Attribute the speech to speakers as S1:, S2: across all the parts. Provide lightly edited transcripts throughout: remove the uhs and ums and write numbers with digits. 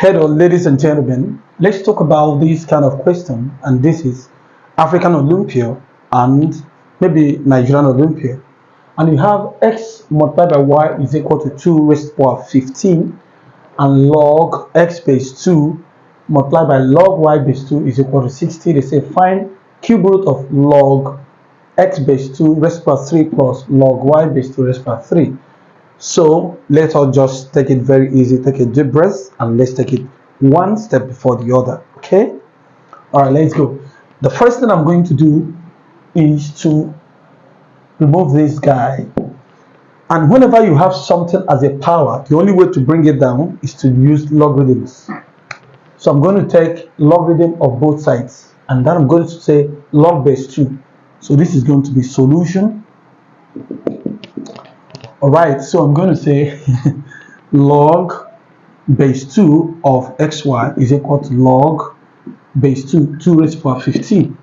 S1: Hello, ladies and gentlemen. Let's talk about this kind of question, and this is African Olympia and maybe Nigerian Olympia. And you have x multiplied by y is equal to 2 raised to the power 15, and log x base 2 multiplied by log y base 2 is equal to 60. They say find cube root of log x base 2 raised to the power 3 plus log y base 2 raised to the power 3. So let us just take it very easy. Take a deep breath and let's take it one step before the other. Okay? Alright, let's go. The first thing I'm going to do is to remove this guy. And whenever you have something as a power, the only way to bring it down is to use logarithms. So I'm going to take logarithm of both sides, and then I'm going to say log base 2. So this is going to be solution. Alright, so I'm going to say log base 2 of xy is equal to log base 2 raised to the power 15.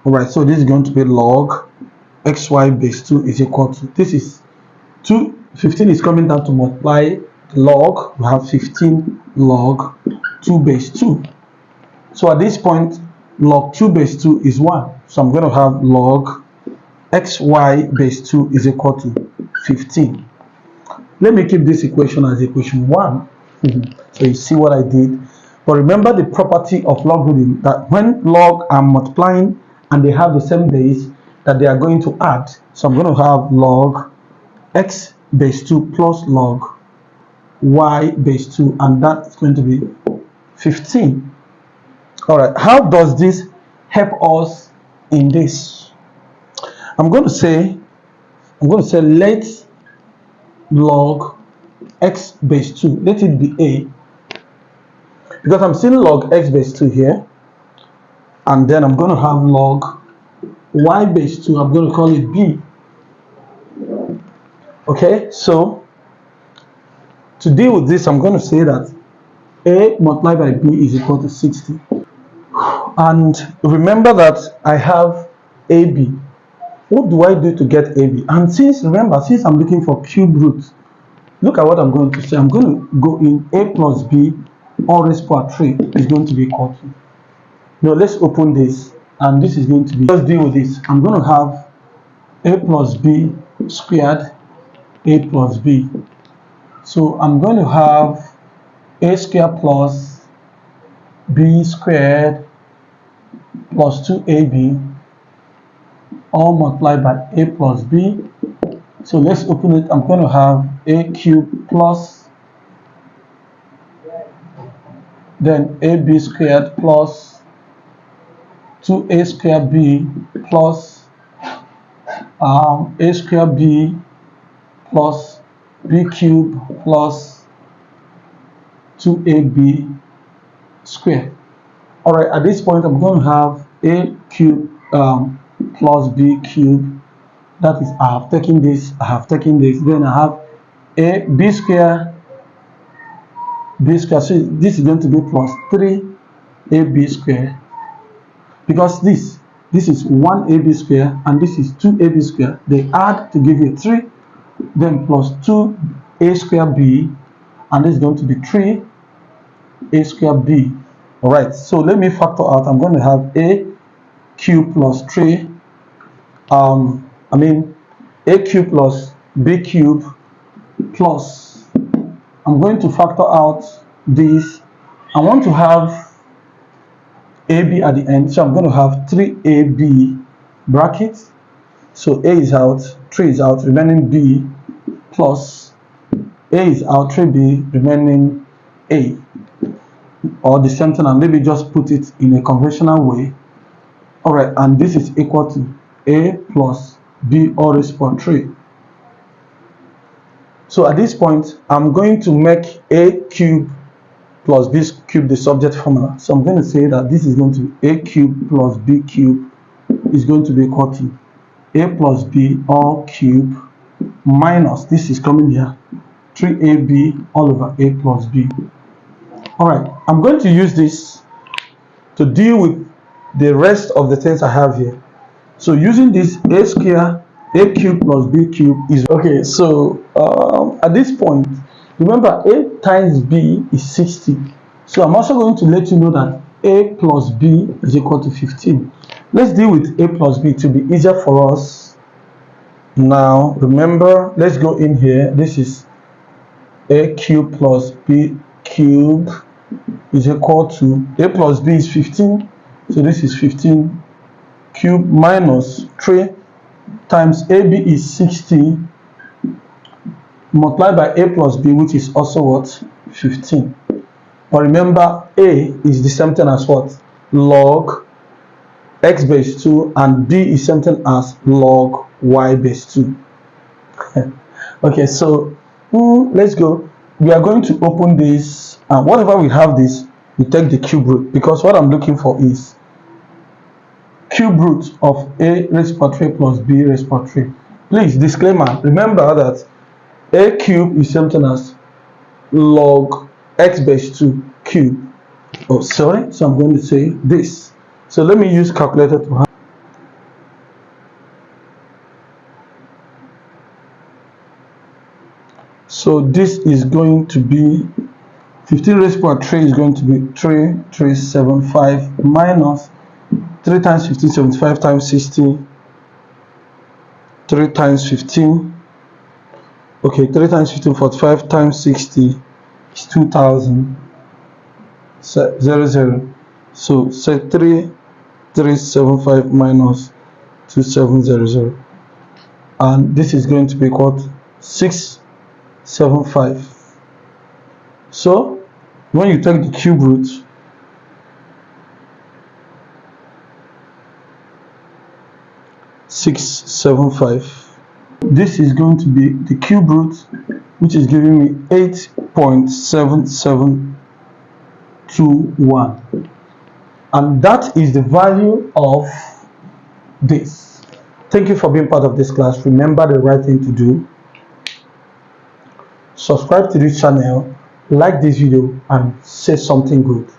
S1: Alright, so this is going to be log xy base 2 is equal to, this is 15 is coming down to multiply the log. We have 15 log 2 base 2. So at this point, log 2 base 2 is 1. So I'm going to have log xy base 2 is equal to 15. Let me keep this equation as equation 1. So you see what I did. But remember the property of logarithm, that when log are multiplying and they have the same base, that they are going to add. So I'm going to have log x base 2 plus log y base 2, and that is going to be 15. Alright, how does this help us in this? I'm going to say let log x base 2, let it be a, because I'm seeing log x base 2 here, and then I'm going to have log y base 2, I'm going to call it b. Okay, so to deal with this, I'm going to say that a multiplied by b is equal to 60. And remember that I have ab. What do I do to get AB? And since I'm looking for cube root, look at what I'm going to say. I'm going to go in a plus b all raised to the power 3 is going to be equal to. Now let's open this, and this is going to be, let's deal with this. I'm going to have a plus b squared, a plus b. So I'm going to have a squared plus b squared plus 2ab all multiplied by a plus b. So let's open it. I'm going to have a cube plus then ab squared plus 2a squared b plus a squared b plus b cube plus 2ab squared. Alright, at this point I'm going to have a cube plus b cube, that is, I have taken this, then I have a b square, so this is going to be plus 3ab square, because this is 1ab square and this is 2ab square, they add to give you 3, then plus 2a square b, and this is going to be 3a square b. Alright, so let me factor out. I'm going to have a cube plus 3, a cube plus b cube plus, I'm going to factor out this. I want to have ab at the end, so I'm going to have 3ab brackets. So a is out, 3 is out, remaining b, plus a is out, 3b, remaining a. Or the same thing, and maybe just put it in a conventional way. Alright, and this is equal to a plus b all raised to the power 3. So at this point, I'm going to make a cube plus b cube the subject formula. So I'm going to say that this is going to be a cube plus b cube is going to be equal to a plus b all cube minus, this is coming here, 3ab all over a plus b. Alright, I'm going to use this to deal with the rest of the things I have here. So using this, a square, a cube plus b cube is okay. So at this point, remember a times b is 60. So I'm also going to let you know that a plus b is equal to 15. Let's deal with a plus b to be easier for us. Now remember, let's go in here. This is a cube plus b cube is equal to a plus b is 15. So this is 15 cube minus 3 times ab is 60 multiplied by a plus b, which is also what? 15. But remember, a is the same thing as what? Log x base 2, and b is something as log y base 2. Okay, so let's go. We are going to open this, and whatever we have this, we take the cube root, because what I'm looking for is cube root of a raised to power 3 plus b raised to power 3. Please, disclaimer, remember that a cube is something as log x base 2 cube. Oh, sorry, so I'm going to say this. So let me use calculator to have. So this is going to be 15 raised to power 3 is going to be 3375 minus 3 times 15, 75 times 60, 3 times 15. Okay, 3 times 15, 45 times 60 is 2000. 00. So say 3375 minus 2700, and this is going to be equal to 675. So when you take the cube root, this is going to be the cube root, which is giving me 8.7721, and that is the value of this. Thank you for being part of this class. Remember the right thing to do: subscribe to this channel, like this video, and say something good.